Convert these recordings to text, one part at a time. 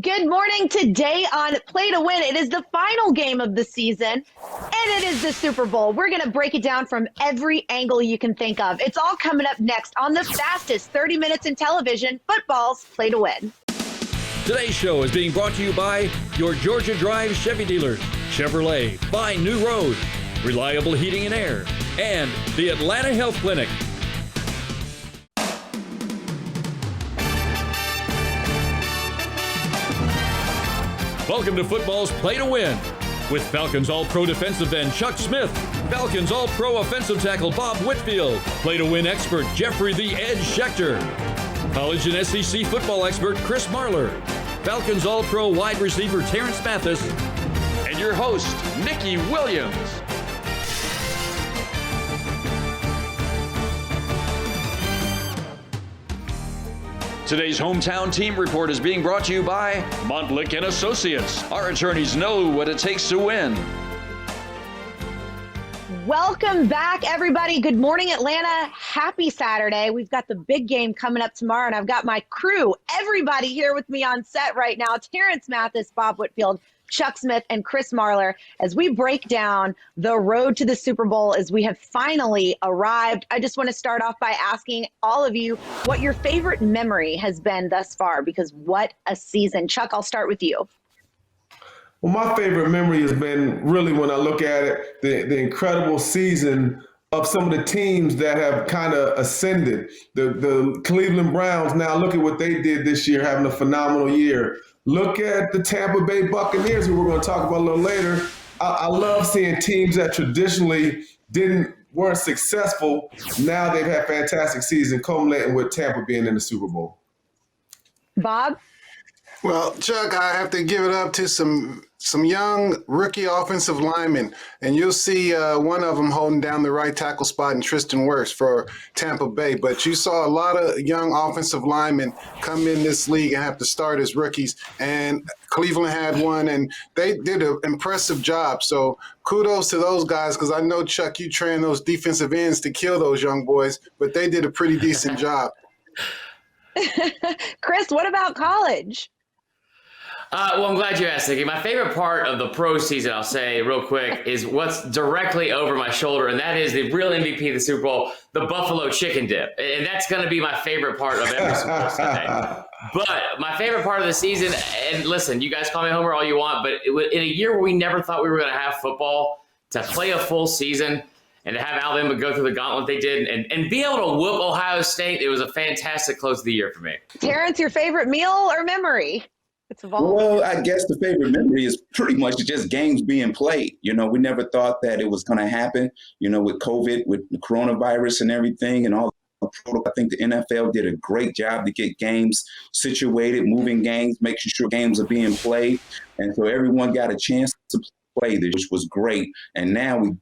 Good morning. Today on Play to Win, it is the final game of the season, and it is the Super Bowl. We're going to break it down from every angle you can think of. It's all coming up next on the fastest 30 minutes in television, football's Play to Win. Today's show is being brought to you by your Georgia Drive Chevy dealers, Chevrolet, Find New Road, Reliable Heating and Air, and the Atlanta Health Clinic. Welcome to football's Play to Win with Falcons All-Pro defensive end Chuck Smith, Falcons All-Pro offensive tackle Bob Whitfield, Play to Win expert Jeffrey the Edge Schechter, college and SEC football expert Chris Marler, Falcons All-Pro wide receiver Terrence Mathis, and your host, Nikki Williams. Today's hometown team report is being brought to you by Montlick & Associates. Our attorneys know what it takes to win. Welcome back, everybody. Good morning, Atlanta. Happy Saturday. We've got the big game coming up tomorrow, and I've got my crew, everybody here with me on set right now. Terrence Mathis, Bob Whitfield, Chuck Smith, and Chris Marler, as we break down the road to the Super Bowl as we have finally arrived. I just want to start off by asking all of you what your favorite memory has been thus far, because what a season. Chuck, I'll start with you. Well, my favorite memory has been really when I look at it, the incredible season of some of the teams that have kind of ascended. The Cleveland Browns, now look at what they did this year, having a phenomenal year. Look at the Tampa Bay Buccaneers, who we're going to talk about a little later. I love seeing teams that traditionally weren't successful. Now they've had fantastic season, culminating with Tampa being in the Super Bowl. Bob? Well, Chuck, I have to give it up to some young rookie offensive linemen, and you'll see one of them holding down the right tackle spot in Tristan Wirfs for Tampa Bay. But you saw a lot of young offensive linemen come in this league and have to start as rookies, and Cleveland had one, and they did an impressive job. So kudos to those guys, because I know, Chuck, you train those defensive ends to kill those young boys, but they did a pretty decent job. Chris, what about college? Well, I'm glad you asked, Nikki. My favorite part of the pro season, I'll say real quick, is what's directly over my shoulder, and that is the real MVP of the Super Bowl, the Buffalo Chicken Dip. And that's going to be my favorite part of every Super Bowl Sunday. But my favorite part of the season, and listen, you guys call me Homer all you want, but in a year where we never thought we were going to have football, to play a full season and to have Alabama go through the gauntlet they did and be able to whoop Ohio State, it was a fantastic close of the year for me. Terrence, your favorite meal or memory? Well, I guess the favorite memory is pretty much just games being played. You know, we never thought that it was going to happen, you know, with COVID, with the coronavirus and everything and all the protocol. I think the NFL did a great job to get games situated, moving games, making sure games are being played. And so everyone got a chance to play this, which was great. And now we're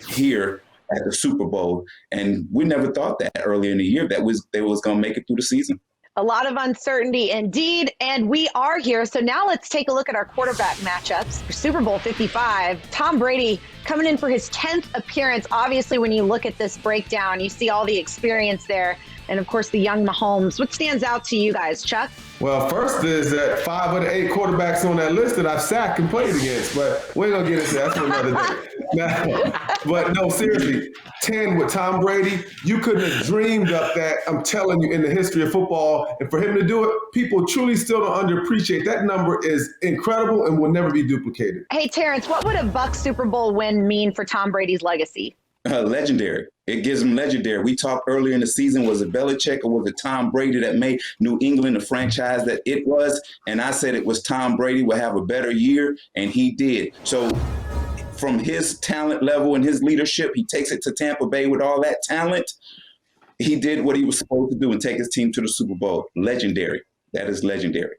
here at the Super Bowl. And we never thought that earlier in the year that they was going to make it through the season. A lot of uncertainty indeed, and we are here. So now let's take a look at our quarterback matchups for Super Bowl 55. Tom Brady coming in for his 10th appearance. Obviously, when you look at this breakdown, you see all the experience there. And, of course, the young Mahomes. What stands out to you guys, Chuck? Well, first is that 5 of the 8 quarterbacks on that list that I've sacked and played against, but we ain't going to get into that. That's for another day. But no, seriously, 10 with Tom Brady, you couldn't have dreamed up that, I'm telling you, in the history of football. And for him to do it, people truly still don't underappreciate. That number is incredible and will never be duplicated. Hey, Terrence, what would a Bucs Super Bowl win mean for Tom Brady's legacy? Legendary. It gives him legendary. We talked earlier in the season, was it Belichick or was it Tom Brady that made New England the franchise that it was? And I said it was Tom Brady would have a better year, and he did. So from his talent level and his leadership, he takes it to Tampa Bay with all that talent. He did what he was supposed to do and take his team to the Super Bowl. Legendary. That is legendary.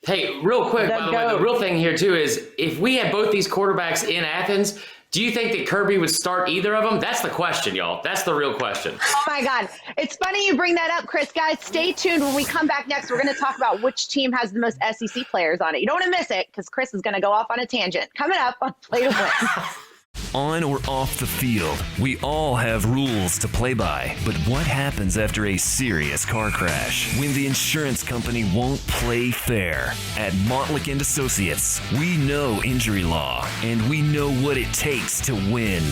Hey, real quick, by the way, the real thing here, too, is if we had both these quarterbacks in Athens, do you think that Kirby would start either of them? That's the question, y'all. That's the real question. Oh, my God. It's funny you bring that up, Chris. Guys, stay tuned. When we come back next, we're going to talk about which team has the most SEC players on it. You don't want to miss it because Chris is going to go off on a tangent. Coming up on Play to Win. on or off the field, we all have rules to play by. But what happens after a serious car crash? When the insurance company won't play fair? At Montlick & Associates, we know injury law, and we know what it takes to win.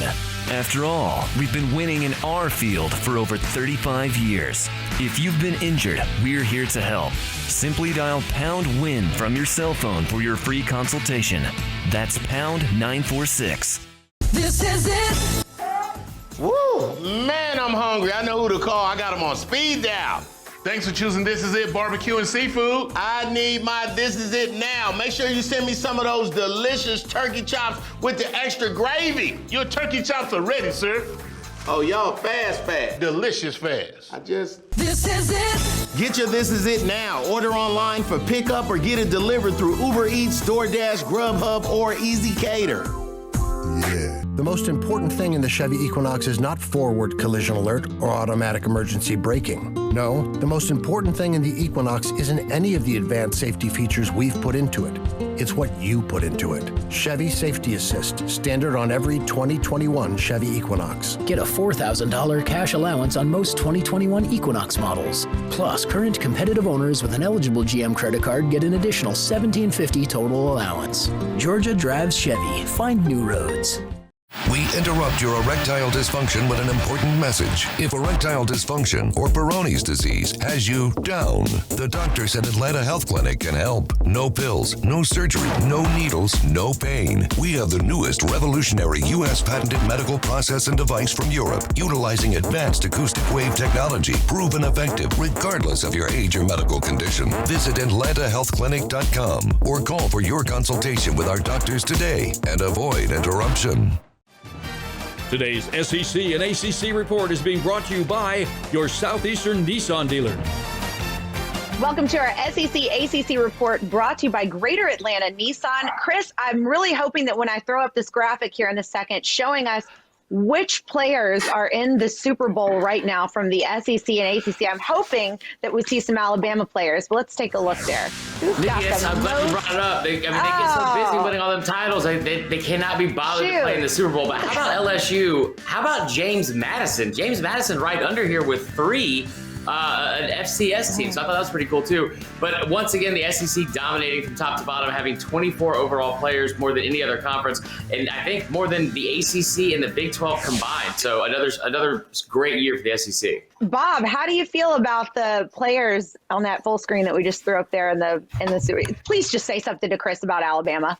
After all, we've been winning in our field for over 35 years. If you've been injured, we're here to help. Simply dial #WIN from your cell phone for your free consultation. That's #946. This is it. Woo! Man, I'm hungry. I know who to call. I got him on speed dial. Thanks for choosing This Is It Barbecue and Seafood. I need my This Is It now. Make sure you send me some of those delicious turkey chops with the extra gravy. Your turkey chops are ready, sir. Oh, y'all fast. Delicious fast. This is it. Get your This Is It now. Order online for pickup or get it delivered through Uber Eats, DoorDash, Grubhub, or Easy Cater. Yeah. The most important thing in the Chevy Equinox is not forward collision alert or automatic emergency braking. No, the most important thing in the Equinox isn't any of the advanced safety features we've put into it. It's what you put into it. Chevy Safety Assist, standard on every 2021 Chevy Equinox. Get a $4,000 cash allowance on most 2021 Equinox models. Plus, current competitive owners with an eligible GM credit card get an additional $1,750 total allowance. Georgia drives Chevy. Find new roads. We interrupt your erectile dysfunction with an important message. If erectile dysfunction or Peyronie's disease has you down, the doctors at Atlanta Health Clinic can help. No pills, no surgery, no needles, no pain. We have the newest revolutionary U.S. patented medical process and device from Europe, utilizing advanced acoustic wave technology, proven effective regardless of your age or medical condition. Visit AtlantaHealthClinic.com or call for your consultation with our doctors today and avoid interruption. Today's SEC and ACC report is being brought to you by your Southeastern Nissan dealer. Welcome to our SEC ACC report brought to you by Greater Atlanta Nissan. Chris, I'm really hoping that when I throw up this graphic here in a second showing us which players are in the Super Bowl right now from the SEC and ACC, I'm hoping that we see some Alabama players. But let's take a look there. Yes, I'm glad you brought it up. They get so busy winning all them titles, they cannot be bothered to play in the Super Bowl. But how about LSU? How about James Madison? James Madison right under here with 3. An FCS team, so I thought that was pretty cool too. But once again, the SEC dominating from top to bottom, having 24 overall players, more than any other conference, and I think more than the ACC and the Big 12 combined. So another great year for the SEC. Bob, how do you feel about the players on that full screen that we just threw up there in the series? Please just say something to Chris about Alabama.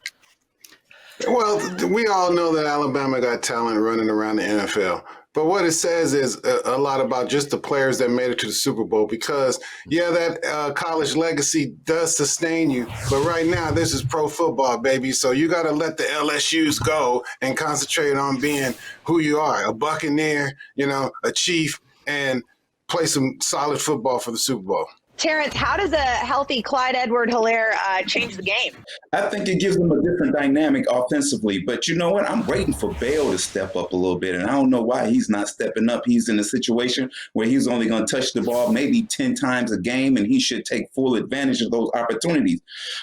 Well, we all know that Alabama got talent running around the NFL. But what it says is a lot about just the players that made it to the Super Bowl because, that college legacy does sustain you. But right now, this is pro football, baby. So you got to let the LSUs go and concentrate on being who you are, a Buccaneer, a Chief, and play some solid football for the Super Bowl. Terrence, how does a healthy Clyde Edward-Helaire change the game? I think it gives them a different dynamic offensively. But you know what? I'm waiting for Bale to step up a little bit. And I don't know why he's not stepping up. He's in a situation where he's only going to touch the ball maybe 10 times a game, and he should take full advantage of those opportunities.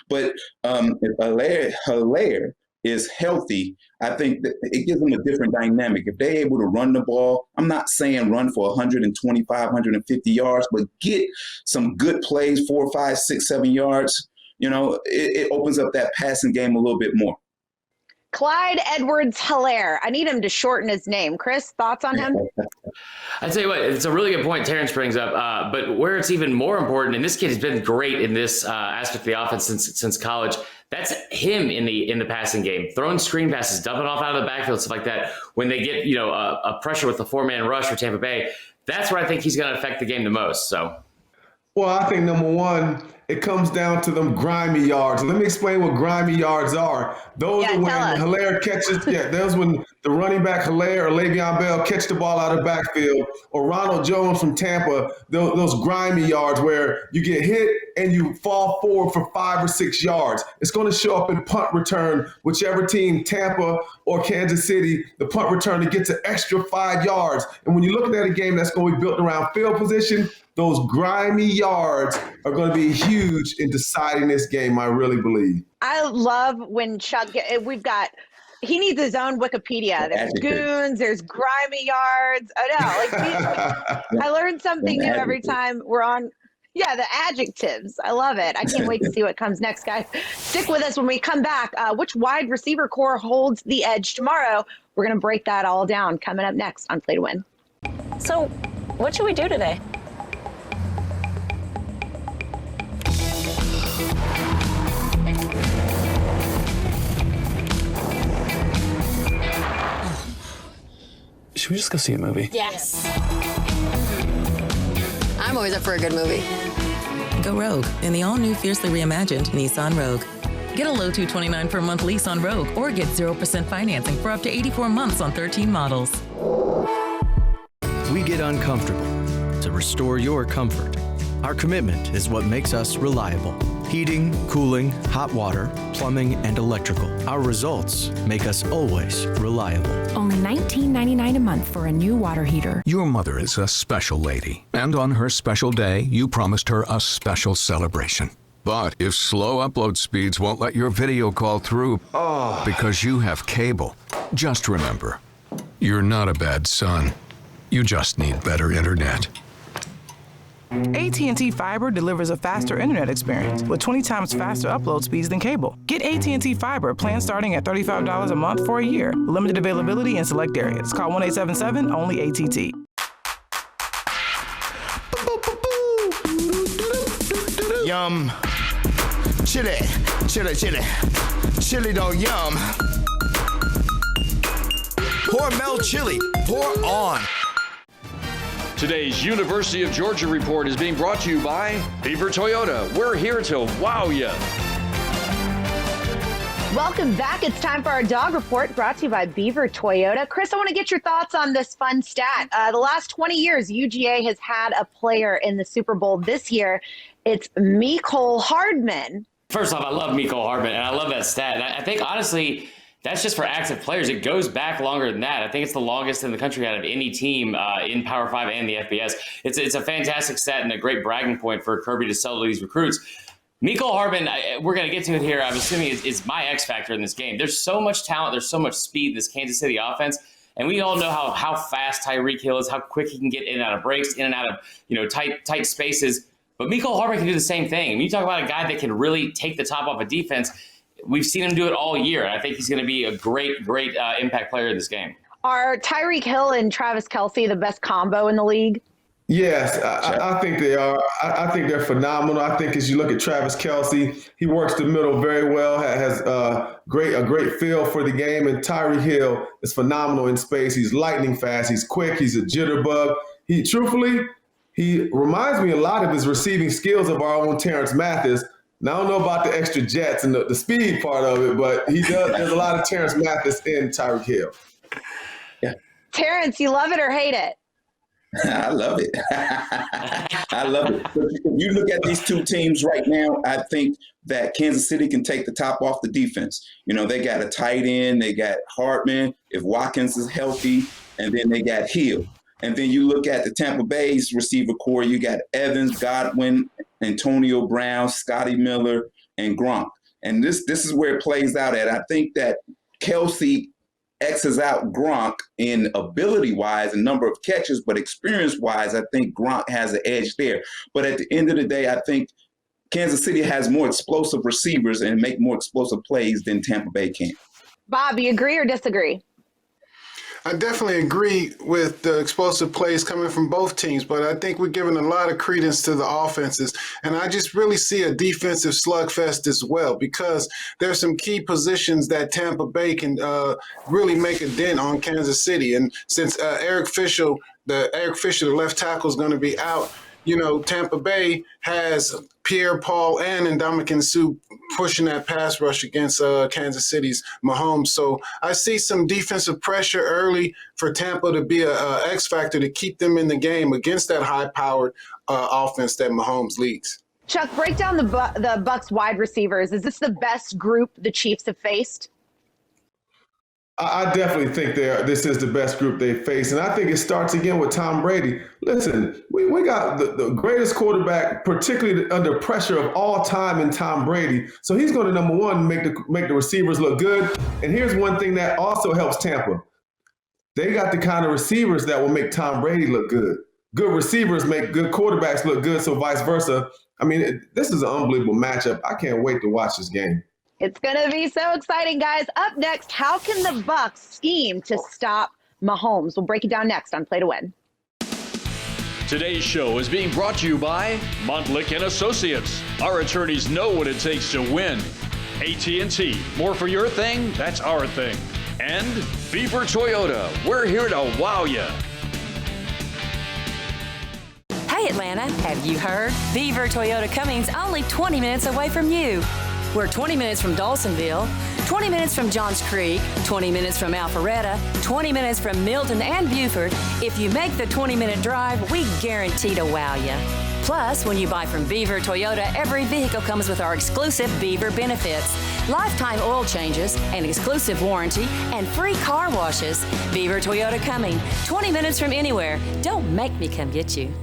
But if Helaire is healthy, I think that it gives them a different dynamic. If they're able to run the ball, I'm not saying run for 125, 150 yards, but get some good plays, 4, 5, 6, 7 yards, it opens up that passing game a little bit more. Clyde Edwards-Helaire. I need him to shorten his name. Chris, thoughts on him? I'd tell you what, it's a really good point Terrence brings up, but where it's even more important, and this kid has been great in this aspect of the offense since college, that's him in the passing game, throwing screen passes, dumping off out of the backfield, stuff like that. When they get a pressure with the 4-man rush for Tampa Bay, that's where I think he's going to affect the game the most. So, well, I think number one, it comes down to them grimy yards. Let me explain what grimy yards are. Those are when Helaire catches. Those when the running back Helaire or Le'Veon Bell catch the ball out of the backfield, or Ronald Jones from Tampa. Those grimy yards where you get hit and you fall forward for 5 or 6 yards. It's going to show up in punt return, whichever team, Tampa or Kansas City, the punt return, it gets an extra 5 yards. And when you look at a game that's going to be built around field position, those grimy yards are going to be huge in deciding this game, I really believe. I love when Chuck, we've got He needs his own Wikipedia. There's goons, there's grimy yards. Oh no, I learn something new every time we're on. Yeah, the adjectives. I love it. I can't wait to see what comes next, guys. Stick with us when we come back. Which wide receiver core holds the edge tomorrow? We're going to break that all down coming up next on Play to Win. So, what should we do today? Should we just go see a movie? Yes. I'm always up for a good movie. Go Rogue in the all-new fiercely reimagined Nissan Rogue. Get a low $229 per month lease on Rogue or get 0% financing for up to 84 months on 13 models. We get uncomfortable to restore your comfort. Our commitment is what makes us reliable. Heating, cooling, hot water, plumbing, and electrical. Our results make us always reliable. Only $19.99 a month for a new water heater. Your mother is a special lady, and on her special day, you promised her a special celebration. But if slow upload speeds won't let your video call through because you have cable, just remember, you're not a bad son. You just need better internet. AT&T Fiber delivers a faster internet experience with 20 times faster upload speeds than cable. Get AT&T Fiber, plan starting at $35 a month for a year. Limited availability in select areas. Call 1-877-ONLY-ATT. Yum. Chili, chili, chili. Chili dog yum. Hormel chili, pour on. Today's University of Georgia Report is being brought to you by Beaver Toyota. We're here to wow you. Welcome back. It's time for our dog report brought to you by Beaver Toyota. Chris, I want to get your thoughts on this fun stat. The last 20 years, UGA has had a player in the Super Bowl. This year, it's Mecole Hardman. First off, I love Mecole Hardman, and I love that stat. And I think, honestly, that's just for active players. It goes back longer than that. I think it's the longest in the country out of any team in Power 5 and the FBS. It's a fantastic stat and a great bragging point for Kirby to sell to these recruits. Mecole Hardman, we're going to get to it here. I'm assuming is my X factor in this game. There's so much talent. There's so much speed in this Kansas City offense. And we all know how fast Tyreek Hill is, how quick he can get in and out of breaks, in and out of tight spaces. But Mecole Hardman can do the same thing. When you talk about a guy that can really take the top off a defense, we've seen him do it all year. I think he's going to be a great impact player in this game. Are Tyreek Hill and Travis Kelce the best combo in the league? Yes, I think they are. I think they're phenomenal. I think as you look at Travis Kelce, he works the middle very well, has a great feel for the game. And Tyreek Hill is phenomenal in space. He's lightning fast. He's quick. He's a jitterbug. He reminds me a lot of his receiving skills of our own Terrence Mathis. Now, I don't know about the extra jets and the speed part of it, but he does. There's a lot of Terrence Mathis in Tyreek Hill. Yeah. Terrence, you love it or hate it? I love it. I love it. If you look at these two teams right now, I think that Kansas City can take the top off the defense. You know, they got a tight end, they got Hartman, if Watkins is healthy, and then they got Hill. And then you look at the Tampa Bay's receiver core, you got Evans, Godwin, Antonio Brown, Scotty Miller, and Gronk. And this is where it plays out at. I think that Kelce X's out Gronk in ability-wise and number of catches, but experience-wise, I think Gronk has an edge there. But at the end of the day, I think Kansas City has more explosive receivers and make more explosive plays than Tampa Bay can. Bob, you agree or disagree? I definitely agree with the explosive plays coming from both teams, but I think we're giving a lot of credence to the offenses. And I just really see a defensive slugfest as well, because there's some key positions that Tampa Bay can really make a dent on Kansas City. And since Eric Fisher, the left tackle, is going to be out, you know, Tampa Bay has Pierre-Paul and Ndamukong Suh pushing that pass rush against Kansas City's Mahomes. So I see some defensive pressure early for Tampa to be a X factor to keep them in the game against that high-powered offense that Mahomes leads. Chuck, break down the Bucs wide receivers. Is this the best group the Chiefs have faced? I definitely think this is the best group they face. And I think it starts again with Tom Brady. Listen, we got the greatest quarterback, particularly under pressure of all time in Tom Brady. So he's going to, number one, make the receivers look good. And here's one thing that also helps Tampa. They got the kind of receivers that will make Tom Brady look good. Good receivers make good quarterbacks look good, so vice versa. I mean, this is an unbelievable matchup. I can't wait to watch this game. It's going to be so exciting, guys. Up next, how can the Bucs scheme to stop Mahomes? We'll break it down next on Play to Win. Today's show is being brought to you by Montlick & Associates. Our attorneys know what it takes to win. AT&T, more for your thing, that's our thing. And Beaver Toyota, we're here to wow you. Hey Atlanta, have you heard? Beaver Toyota Cummings only 20 minutes away from you. We're 20 minutes from Dawsonville, 20 minutes from Johns Creek, 20 minutes from Alpharetta, 20 minutes from Milton and Buford. If you make the 20-minute drive, we guarantee to wow you. Plus, when you buy from Beaver Toyota, every vehicle comes with our exclusive Beaver benefits. Lifetime oil changes, an exclusive warranty, and free car washes. Beaver Toyota Cumming, 20 minutes from anywhere. Don't make me come get you.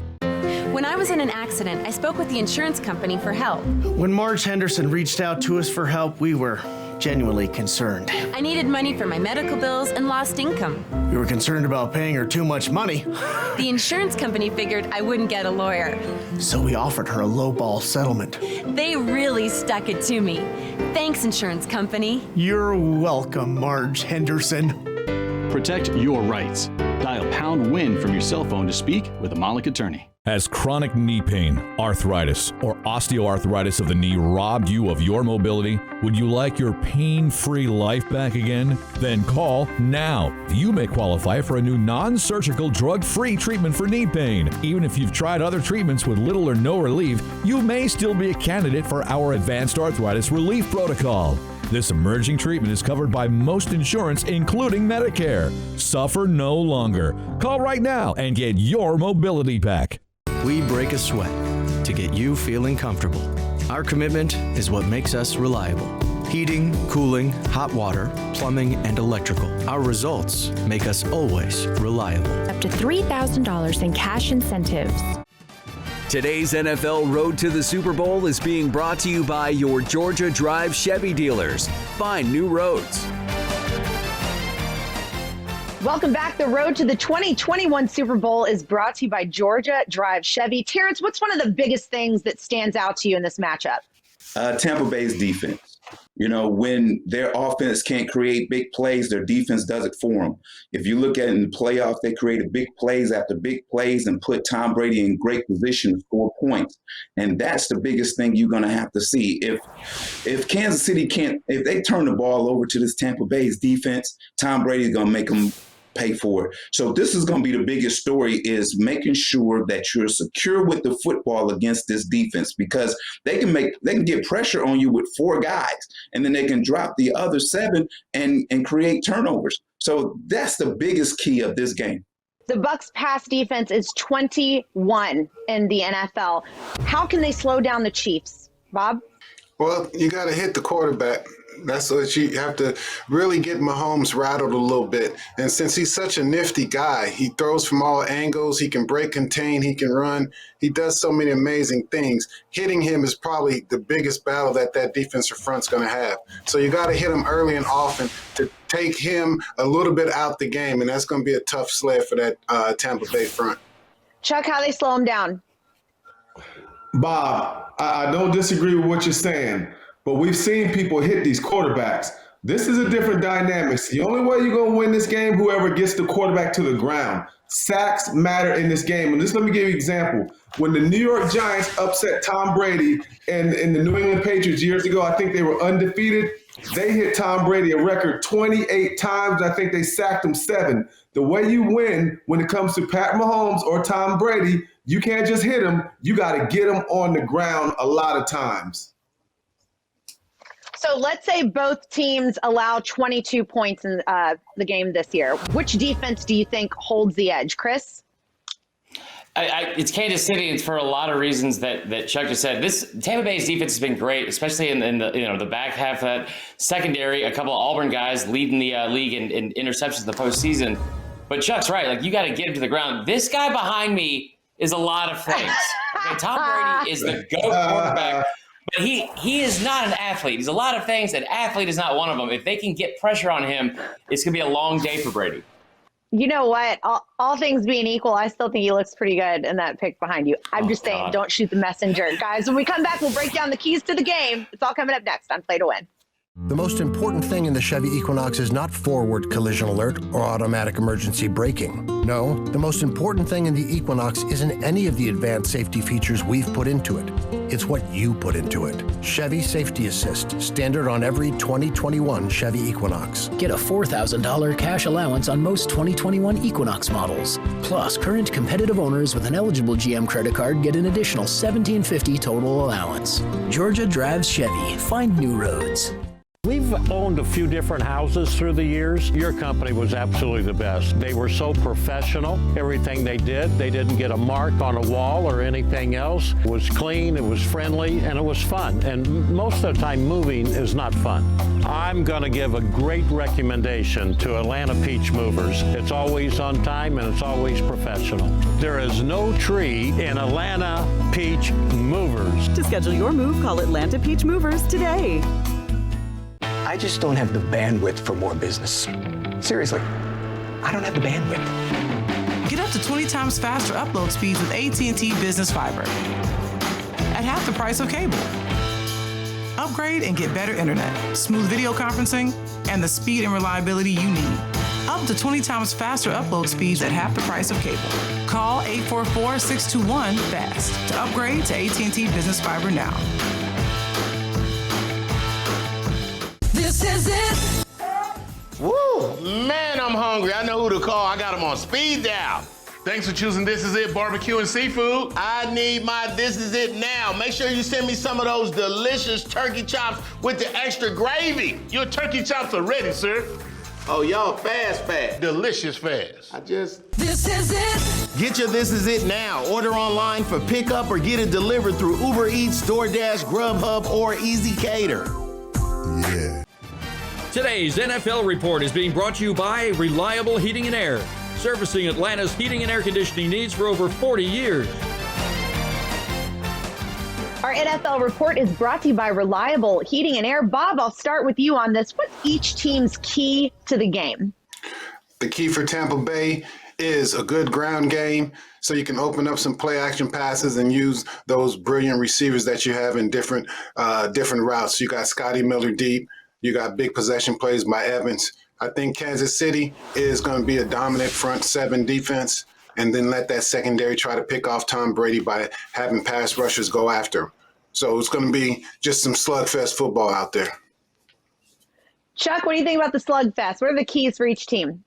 When I was in an accident, I spoke with the insurance company for help. When Marge Henderson reached out to us for help, we were genuinely concerned. I needed money for my medical bills and lost income. We were concerned about paying her too much money. The insurance company figured I wouldn't get a lawyer. So we offered her a lowball settlement. They really stuck it to me. Thanks, insurance company. You're welcome, Marge Henderson. Protect your rights. Dial #WIN from your cell phone to speak with a Montlick attorney. Has chronic knee pain, arthritis, or osteoarthritis of the knee robbed you of your mobility? Would you like your pain-free life back again? Then call now. You may qualify for a new non-surgical, drug-free treatment for knee pain. Even if you've tried other treatments with little or no relief, you may still be a candidate for our Advanced Arthritis Relief Protocol. This emerging treatment is covered by most insurance, including Medicare. Suffer no longer. Call right now and get your mobility back. We break a sweat to get you feeling comfortable. Our commitment is what makes us reliable. Heating, cooling, hot water, plumbing, and electrical. Our results make us always reliable. Up to $3,000 in cash incentives. Today's NFL Road to the Super Bowl is being brought to you by your Georgia Drive Chevy dealers. Find new roads. Welcome back. The road to the 2021 Super Bowl is brought to you by Georgia Drive Chevy. Terrence, what's one of the biggest things that stands out to you in this matchup? Tampa Bay's defense. You know, when their offense can't create big plays, their defense does it for them. If you look at it in the playoffs, they created big plays after big plays and put Tom Brady in great position to score points. And that's the biggest thing you're going to have to see. If Kansas City if they turn the ball over to this Tampa Bay's defense, Tom Brady's going to make them pay for it. So this is going to be the biggest story, is making sure that you're secure with the football against this defense, because they can get pressure on you with 4 guys, and then they can drop the other 7 and create turnovers. So that's the biggest key of this game. The Bucs pass defense is 21 in the NFL. How can they slow down the Chiefs, Bob? Well, you got to hit the quarterback. That's what you have to really get Mahomes rattled a little bit. And since he's such a nifty guy, he throws from all angles. He can break, contain, he can run. He does so many amazing things. Hitting him is probably the biggest battle that defensive front's going to have. So you got to hit him early and often to take him a little bit out the game. And that's going to be a tough sled for that Tampa Bay front. Chuck, how they slow him down? Bob, I don't disagree with what you're saying, but we've seen people hit these quarterbacks. This is a different dynamic. The only way you're going to win this game, whoever gets the quarterback to the ground. Sacks matter in this game. And just let me give you an example. When the New York Giants upset Tom Brady and the New England Patriots years ago, I think they were undefeated. They hit Tom Brady a record 28 times. I think they sacked him 7. The way you win when it comes to Pat Mahomes or Tom Brady, you can't just hit him. You got to get him on the ground a lot of times. So let's say both teams allow 22 points in the game this year. Which defense do you think holds the edge, Chris? It's Kansas City. It's for a lot of reasons that Chuck just said. This Tampa Bay's defense has been great, especially in the the back half of that secondary. A couple of Auburn guys leading the league in interceptions in the postseason. But Chuck's right. Like, you got to get him to the ground. This guy behind me is a lot of things. Okay, Tom Brady is the GOAT quarterback. But he is not an athlete. He's a lot of things, and athlete is not one of them. If they can get pressure on him, it's going to be a long day for Brady. You know what? All things being equal, I still think he looks pretty good in that pick behind you. I'm just saying, don't shoot the messenger. Guys, when we come back, we'll break down the keys to the game. It's all coming up next on Play to Win. The most important thing in the Chevy Equinox is not forward collision alert or automatic emergency braking. No, the most important thing in the Equinox isn't any of the advanced safety features we've put into it. It's what you put into it. Chevy Safety Assist, standard on every 2021 Chevy Equinox. Get a $4,000 cash allowance on most 2021 Equinox models. Plus, current competitive owners with an eligible GM credit card get an additional $1,750 total allowance. Georgia drives Chevy. Find new roads. We've owned a few different houses through the years. Your company was absolutely the best. They were so professional. Everything they didn't get a mark on a wall or anything else. It was clean, it was friendly, and it was fun. And most of the time, moving is not fun. I'm going to give a great recommendation to Atlanta Peach Movers. It's always on time and it's always professional. There is no tree in Atlanta Peach Movers. To schedule your move, call Atlanta Peach Movers today. I just don't have the bandwidth for more business. Seriously, I don't have the bandwidth. Get up to 20 times faster upload speeds with AT&T Business Fiber at half the price of cable. Upgrade and get better internet, smooth video conferencing, and the speed and reliability you need. Up to 20 times faster upload speeds at half the price of cable. Call 844-621-FAST to upgrade to AT&T Business Fiber now. This is it. Woo, man, I'm hungry. I know who to call. I got him on speed dial. Thanks for choosing This Is It Barbecue and Seafood. I need my This Is It now. Make sure you send me some of those delicious turkey chops with the extra gravy. Your turkey chops are ready, sir. Oh, y'all fast. Delicious fast. This is it. Get your This Is It now. Order online for pickup or get it delivered through Uber Eats, DoorDash, Grubhub, or Easy Cater. Yeah. Today's NFL report is being brought to you by Reliable Heating and Air, servicing Atlanta's heating and air conditioning needs for over 40 years. Our NFL report is brought to you by Reliable Heating and Air. Bob, I'll start with you on this. What's each team's key to the game? The key for Tampa Bay is a good ground game, so you can open up some play action passes and use those brilliant receivers that you have in different routes. You got Scotty Miller deep. You got big possession plays by Evans. I think Kansas City is going to be a dominant front seven defense, and then let that secondary try to pick off Tom Brady by having pass rushers go after him. So it's going to be just some slugfest football out there. Chuck, what do you think about the slugfest? What are the keys for each team?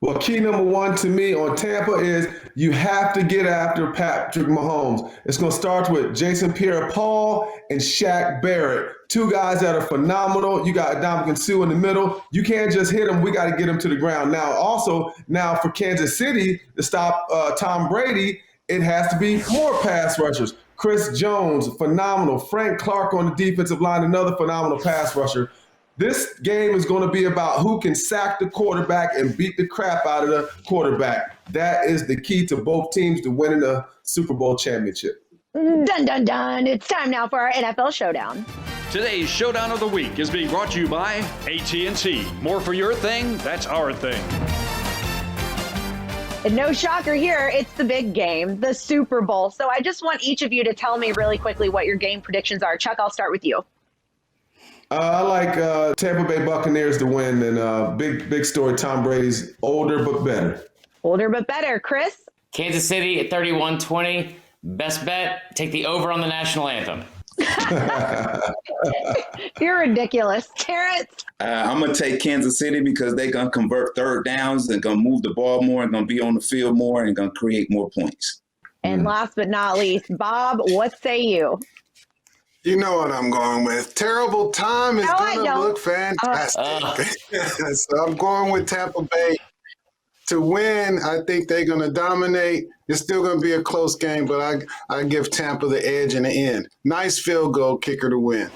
Well, key number one to me on Tampa is you have to get after Patrick Mahomes. It's going to start with Jason Pierre-Paul and Shaq Barrett, two guys that are phenomenal. You got Ndamukong Suh in the middle. You can't just hit them. We got to get them to the ground. Now for Kansas City to stop Tom Brady, it has to be more pass rushers. Chris Jones, phenomenal. Frank Clark on the defensive line, another phenomenal pass rusher. This game is going to be about who can sack the quarterback and beat the crap out of the quarterback. That is the key to both teams to winning the Super Bowl championship. Dun, dun, dun. It's time now for our NFL Showdown. Today's Showdown of the Week is being brought to you by AT&T. More for your thing, that's our thing. And no shocker here, it's the big game, the Super Bowl. So I just want each of you to tell me really quickly what your game predictions are. Chuck, I'll start with you. I like Tampa Bay Buccaneers to win, and big story, Tom Brady's older but better. Older but better. Chris? Kansas City at 31-20. Best bet, take the over on the national anthem. You're ridiculous. Terrence? I'm going to take Kansas City because they're going to convert third downs and going to move the ball more and going to be on the field more and going to create more points. And last but not least, Bob, what say you? You know what I'm going with. Terrible time is going to look fantastic. So I'm going with Tampa Bay. to win. I think they're going to dominate. It's still going to be a close game, but I give Tampa the edge in the end. Nice field goal kicker to win.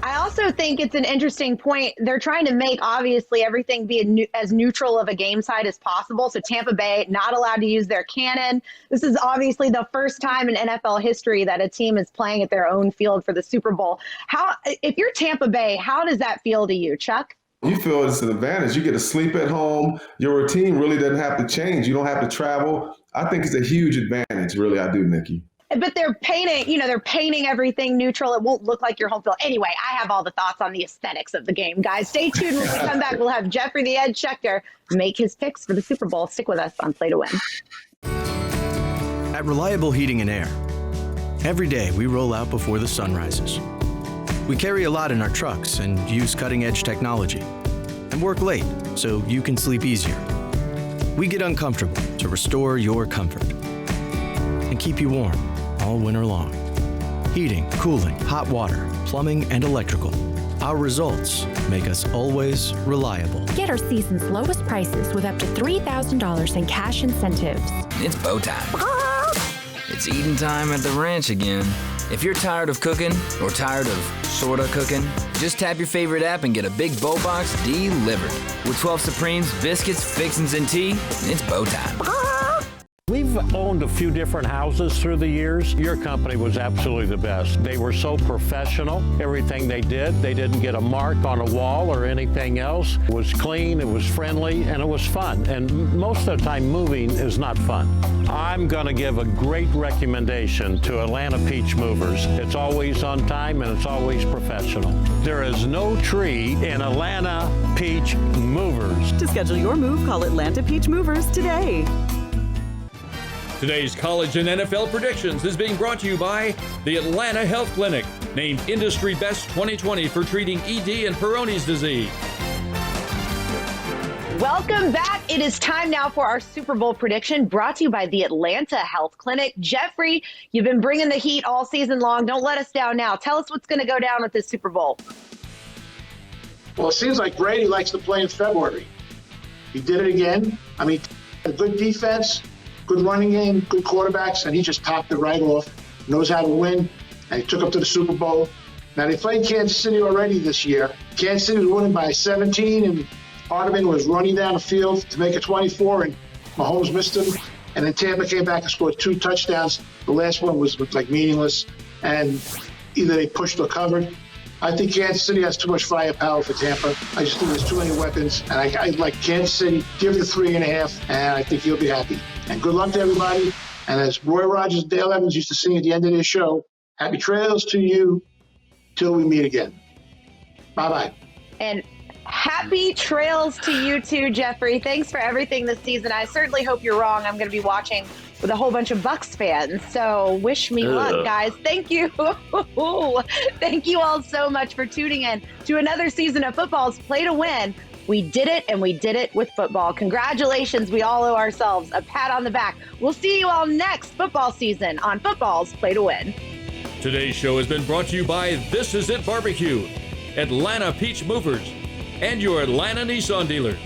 I also think it's an interesting point. They're trying to make, obviously, everything be as neutral of a game side as possible. So Tampa Bay not allowed to use their cannon. This is obviously the first time in NFL history that a team is playing at their own field for the Super Bowl. If you're Tampa Bay, how does that feel to you, Chuck? You feel it's an advantage. You get to sleep at home. Your routine really doesn't have to change. You don't have to travel. I think it's a huge advantage, really. I do, Nikki. But they're painting everything neutral. It won't look like your home field. Anyway, I have all the thoughts on the aesthetics of the game, guys. Stay tuned. When we come back, we'll have Jeffrey the Ed Schechter make his picks for the Super Bowl. Stick with us on Play to Win. At Reliable Heating and Air, every day we roll out before the sun rises. We carry a lot in our trucks and use cutting-edge technology and work late so you can sleep easier. We get uncomfortable to restore your comfort and keep you warm all winter long. Heating, cooling, hot water, plumbing, and electrical. Our results make us always reliable. Get our season's lowest prices with up to $3,000 in cash incentives. It's bow time. It's eating time at the ranch again. If you're tired of cooking or tired of sorta cooking, just tap your favorite app and get a big bow box delivered. With 12 Supremes, biscuits, fixins, and tea, it's bow time. We've owned a few different houses through the years. Your company was absolutely the best. They were so professional. Everything they didn't get a mark on a wall or anything else. It was clean, it was friendly, and it was fun. And most of the time, moving is not fun. I'm going to give a great recommendation to Atlanta Peach Movers. It's always on time and it's always professional. There is no tree in Atlanta Peach Movers. To schedule your move, call Atlanta Peach Movers today. Today's college and NFL predictions is being brought to you by the Atlanta Health Clinic, named Industry Best 2020 for treating ED and Peyronie's disease. Welcome back. It is time now for our Super Bowl prediction, brought to you by the Atlanta Health Clinic. Jeffrey, you've been bringing the heat all season long. Don't let us down now. Tell us what's going to go down with this Super Bowl. Well, it seems like Brady likes to play in February. He did it again. I mean, a good defense, good running game, good quarterbacks, and he just topped it right off. Knows how to win, and he took them to the Super Bowl. Now, they played Kansas City already this year. Kansas City was winning by 17, and Hardman was running down the field to make it 24, and Mahomes missed him. And then Tampa came back and scored 2 touchdowns. The last one was like meaningless, and either they pushed or covered. I think Kansas City has too much firepower for Tampa. I just think there's too many weapons, and I like Kansas City. Give the 3.5, and I think you'll be happy. And good luck to everybody. And as Roy Rogers and Dale Evans used to sing at the end of their show, happy trails to you till we meet again. Bye-bye. And happy trails to you too, Jeffrey. Thanks for everything this season. I certainly hope you're wrong. I'm going to be watching with a whole bunch of Bucs fans. So wish me luck, guys. Thank you. Thank you all so much for tuning in to another season of Football's Play to Win. We did it, and we did it with football. Congratulations. We all owe ourselves a pat on the back. We'll see you all next football season on Football's Play to Win. Today's show has been brought to you by This Is It Barbecue, Atlanta Peach Movers, and your Atlanta Nissan dealers.